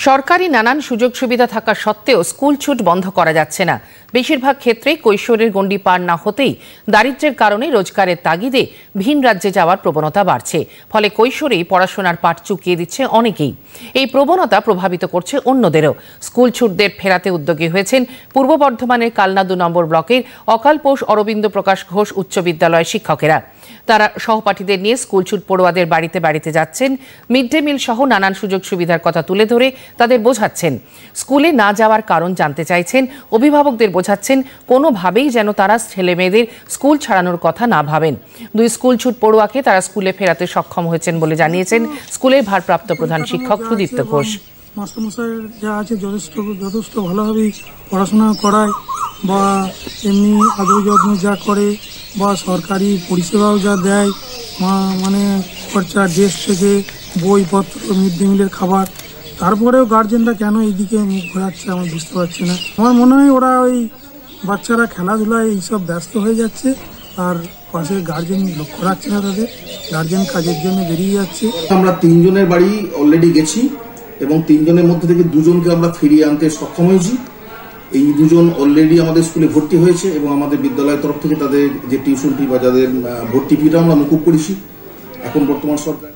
সরকারি নানান সুযোগ সুবিধা থাকা সত্ত্বেও স্কুল ছুট বন্ধ করা যাচ্ছে না। বেশিরভাগ ক্ষেত্রে কৈশোরের গণ্ডি পার না হতেই দারিদ্র্যের কারণে রোজগারের তাগিদে ভিন রাজ্যে যাওয়ার প্রবণতা বাড়ছে। ফলে কৈশোরেই পড়াশোনার পাঠ চুকিয়ে দিচ্ছে অনেকেই। এই প্রবণতা প্রভাবিত করছে অন্যদেরও। স্কুল ছুটদের ফেরাতে উদ্যোগী হয়েছেন পূর্ব বর্ধমানের কালনা 2 নম্বর ব্লকের অকালপোষ অরবিন্দ প্রকাশ ঘোষ উচ্চ বিদ্যালয়ের শিক্ষকেরা। তারা সহপাঠীদের নিয়ে স্কুল ছুট পড়ুয়াদের বাড়িতে বাড়িতে যাচ্ছেন। মিড ডে মিল সহ নানান সুযোগ সুবিধার কথা তুলে ধরে তাদের বোঝাচ্ছেন। স্কুলে না যাওয়ার কারণ জানতে চাইছেন, অভিভাবকদের বোঝাচ্ছেন কোনোভাবেই যেন তারা ছেলে মেয়েদের স্কুল ছাড়ানোর কথা না ভাবেন। 2 স্কুল ছুট পড়ুয়াকে তারা স্কুলে ফেরাতে সক্ষম হয়েছেন বলে জানিয়েছেন স্কুলের ভারপ্রাপ্ত প্রধান শিক্ষক সুদীপ্ত ঘোষ। মাস্টারমশাই যা আছে যথেষ্ট ভালোভাবেই পড়াশোনা করায় বা এমনি আদর যত্ন যা করে বা সরকারি পরিষেবাও যা দেয়, মানে খরচা ড্রেস থেকে বইপত্র, মিড ডে মিলের খাবার, তারপরেও গার্জেনরা কেন এইদিকে মুখ ঘোরাচ্ছে আমি বুঝতে পারছি না। আমার মনে হয় ওরা ওই বাচ্চারা খেলাধুলায় এইসব ব্যস্ত হয়ে যাচ্ছে আর পাশে গার্জেন লক্ষ্য রাখছে না, তাদের গার্জেন কাজের জন্য বেরিয়ে যাচ্ছে। আমরা 3 জনের বাড়ি অলরেডি গেছি এবং 3 জনের মধ্যে থেকে 2 জনকে আমরা ফিরিয়ে আনতে সক্ষম হয়েছি। এই 2 জন অলরেডি আমাদের স্কুলে ভর্তি হয়েছে এবং আমাদের বিদ্যালয়ের তরফ থেকে তাদের যে টিউশন ফি বা যাদের ভর্তি ফিটা আমরা মুকুব করেছি। এখন বর্তমান সরকার